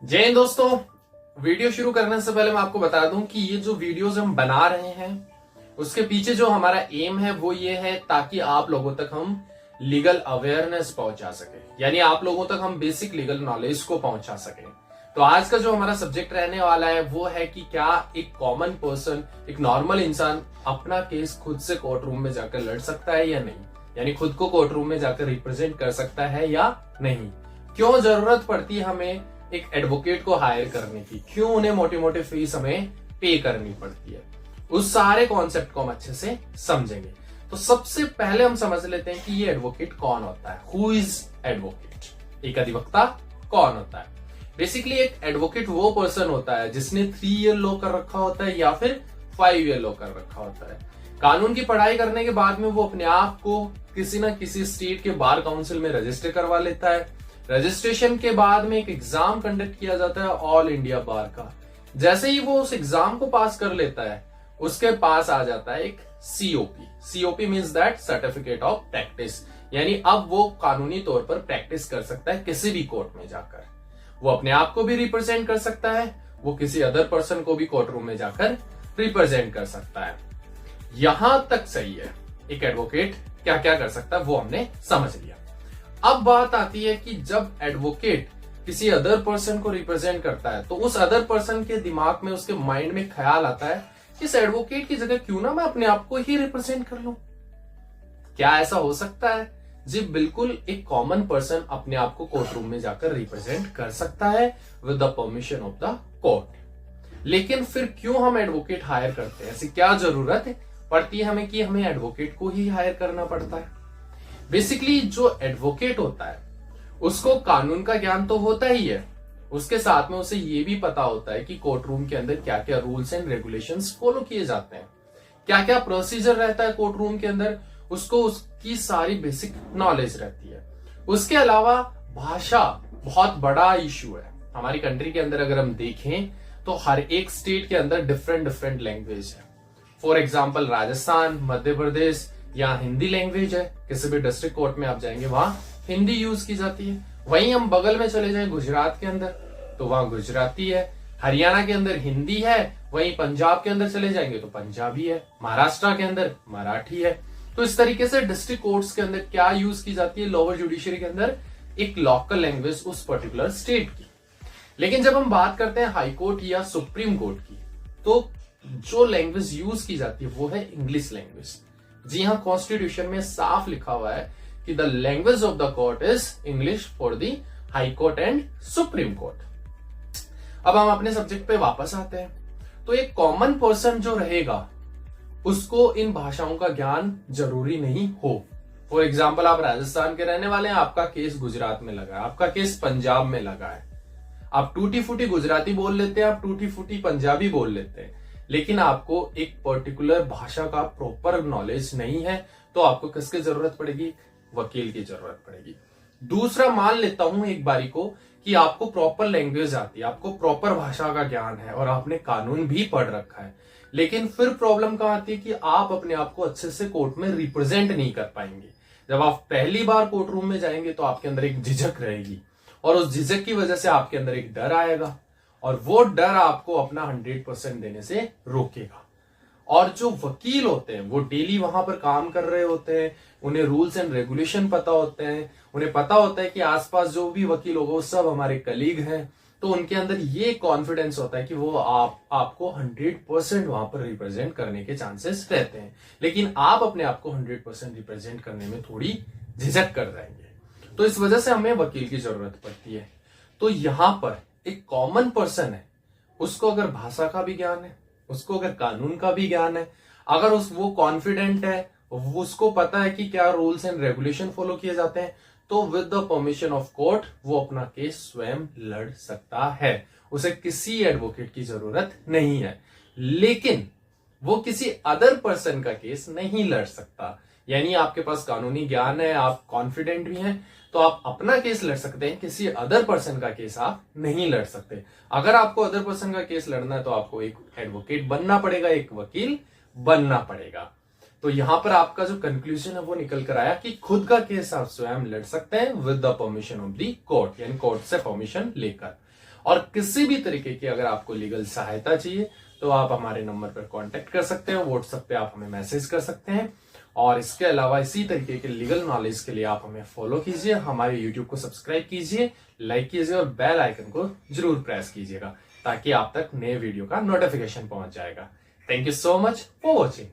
जय हिंद दोस्तों। वीडियो शुरू करने से पहले मैं आपको बता दूं कि ये जो वीडियोस हम बना रहे हैं उसके पीछे जो हमारा एम है वो ये है ताकि आप लोगों तक हम लीगल अवेयरनेस पहुंचा सके, यानी आप लोगों तक हम बेसिक लीगल नॉलेज को पहुंचा सके। तो आज का जो हमारा सब्जेक्ट रहने वाला है वो है कि क्या एक कॉमन पर्सन, एक नॉर्मल इंसान अपना केस खुद से कोर्ट रूम में जाकर लड़ सकता है या नहीं, यानी खुद को कोर्ट रूम में जाकर रिप्रेजेंट कर सकता है या नहीं। क्यों जरूरत पड़ती है हमें एक एडवोकेट को हायर करने की, क्यों उन्हें मोटी मोटी फीस हमें पे करनी पड़ती है, उस सारे कॉन्सेप्ट को हम अच्छे से समझेंगे। तो सबसे पहले हम समझ लेते हैं कि ये एडवोकेट कौन होता है। Who is advocate? एक अधिवक्ता कौन होता है? बेसिकली एक एडवोकेट वो पर्सन होता है जिसने 3 ईयर लॉ कर रखा होता है या फिर 5 ईयर लॉ कर रखा होता है। कानून की पढ़ाई करने के बाद में वो अपने आप को किसी ना किसी स्टेट के बार काउंसिल में रजिस्टर करवा लेता है। रजिस्ट्रेशन के बाद में एक एग्जाम कंडक्ट किया जाता है ऑल इंडिया बार का। जैसे ही वो उस एग्जाम को पास कर लेता है उसके पास आ जाता है एक COP. COP means that certificate of practice, यानी अब वो कानूनी तौर पर प्रैक्टिस कर सकता है किसी भी कोर्ट में जाकर। वो अपने आप को भी रिप्रेजेंट कर सकता है, वो किसी अदर पर्सन को भी कोर्ट रूम में जाकर रिप्रेजेंट कर सकता है। यहां तक सही है। एक एडवोकेट क्या क्या कर सकता है वो हमने समझ लिया। अब बात आती है कि जब एडवोकेट किसी अदर पर्सन को रिप्रेजेंट करता है तो उस अदर पर्सन के दिमाग में, उसके माइंड में ख्याल आता है कि इस एडवोकेट की जगह क्यों ना मैं अपने आप को ही रिप्रेजेंट कर लूं। क्या ऐसा हो सकता है? जी बिल्कुल, एक कॉमन पर्सन अपने आप को कोर्ट रूम में जाकर रिप्रेजेंट कर सकता है with the permission of the court. लेकिन फिर क्यों हम एडवोकेट हायर करते हैं? ऐसी क्या जरूरत पड़ती है हमें कि हमें एडवोकेट को ही हायर करना पड़ता है? बेसिकली जो एडवोकेट होता है उसको कानून का ज्ञान तो होता ही है, उसके साथ में उसे ये भी पता होता है कि कोर्ट रूम के अंदर क्या क्या रूल्स एंड रेगुलेशंस फॉलो किए जाते हैं, क्या क्या प्रोसीजर रहता है कोर्ट रूम के अंदर, उसको उसकी सारी बेसिक नॉलेज रहती है। उसके अलावा भाषा बहुत बड़ा इशू है हमारी कंट्री के अंदर। अगर हम देखें तो हर एक स्टेट के अंदर डिफरेंट डिफरेंट लैंग्वेज है। फॉर एग्जाम्पल राजस्थान, मध्य प्रदेश, यहाँ हिंदी लैंग्वेज है। किसी भी डिस्ट्रिक्ट कोर्ट में आप जाएंगे वहां हिंदी यूज की जाती है। वहीं हम बगल में चले जाएं गुजरात के अंदर तो वहां गुजराती है। हरियाणा के अंदर हिंदी है, वहीं पंजाब के अंदर चले जाएंगे तो पंजाबी है। महाराष्ट्र के अंदर मराठी है। तो इस तरीके से डिस्ट्रिक्ट कोर्ट्स के अंदर क्या यूज की जाती है, लोअर जुडिशरी के अंदर एक लोकल लैंग्वेज उस पर्टिकुलर स्टेट की। लेकिन जब हम बात करते हैं हाई कोर्ट या सुप्रीम कोर्ट की तो जो लैंग्वेज यूज की जाती है वो है इंग्लिश लैंग्वेज। जी हाँ, कॉन्स्टिट्यूशन में साफ लिखा हुआ है कि the language of the court is English for the high court and supreme court. अब हम अपने सब्जेक्ट पे वापस आते हैं। तो एक कॉमन पर्सन जो रहेगा उसको इन भाषाओं का ज्ञान जरूरी नहीं हो। फॉर एग्जाम्पल आप राजस्थान के रहने वाले हैं, आपका केस गुजरात में लगा है, आपका केस पंजाब में लगा है। आप टूटी फूटी गुजराती बोल लेते हैं, आप टूटी फूटी पंजाबी बोल लेते हैं, लेकिन आपको एक पर्टिकुलर भाषा का प्रॉपर नॉलेज नहीं है तो आपको किसकी जरूरत पड़ेगी? वकील की जरूरत पड़ेगी। दूसरा, मान लेता हूं एक बारी को कि आपको प्रॉपर लैंग्वेज आती है, आपको प्रॉपर भाषा का ज्ञान है और आपने कानून भी पढ़ रखा है, लेकिन फिर प्रॉब्लम कहां आती है कि आप अपने आप को अच्छे से कोर्ट में रिप्रेजेंट नहीं कर पाएंगे। जब आप पहली बार कोर्ट रूम में जाएंगे तो आपके अंदर एक झिझक रहेगी और उस झिझक की वजह से आपके अंदर एक डर आएगा और वो डर आपको अपना 100% देने से रोकेगा। और जो वकील होते हैं वो डेली वहां पर काम कर रहे होते हैं, उन्हें रूल्स एंड रेगुलेशन पता होते हैं, उन्हें पता होता है कि आसपास जो भी वकील होगा वो सब हमारे कलीग हैं, तो उनके अंदर ये कॉन्फिडेंस होता है कि वो आपको 100% वहां पर रिप्रेजेंट करने के चांसेस रहते हैं। लेकिन आप अपने आप को 100% रिप्रेजेंट करने में थोड़ी झिझक कर जाएंगे, तो इस वजह से हमें वकील की जरूरत पड़ती है। तो यहां पर एक कॉमन पर्सन है, उसको अगर भाषा का भी ज्ञान है, उसको अगर कानून का भी ज्ञान है, अगर वो कॉन्फिडेंट है, उसको पता है कि क्या रूल्स एंड रेगुलेशन फॉलो किए जाते हैं, तो with the permission of court वो अपना केस स्वयं लड़ सकता है। उसे किसी एडवोकेट की जरूरत नहीं है। लेकिन वो किसी अदर पर्सन का केस नहीं लड़ सकता। यानी आपके पास कानूनी ज्ञान है, आप कॉन्फिडेंट भी हैं, तो आप अपना केस लड़ सकते हैं, किसी अदर पर्सन का केस आप नहीं लड़ सकते। अगर आपको अदर पर्सन का केस लड़ना है तो आपको एक एडवोकेट बनना पड़ेगा, एक वकील बनना पड़ेगा। तो यहां पर आपका जो कंक्लूजन है वो निकल कर आया कि खुद का केस आप स्वयं लड़ सकते हैं with the permission of the court, यानी कोर्ट से परमिशन लेकर। और किसी भी तरीके की अगर आपको लीगल सहायता चाहिए तो आप हमारे नंबर पर कांटेक्ट कर सकते हैं, व्हाट्सएप पे आप हमें मैसेज कर सकते हैं। और इसके अलावा इसी तरीके के लीगल नॉलेज के लिए आप हमें फॉलो कीजिए, हमारे यूट्यूब को सब्सक्राइब कीजिए, लाइक कीजिए और बेल आइकन को जरूर प्रेस कीजिएगा ताकि आप तक नए वीडियो का नोटिफिकेशन पहुंच जाएगा। Thank you so much for watching.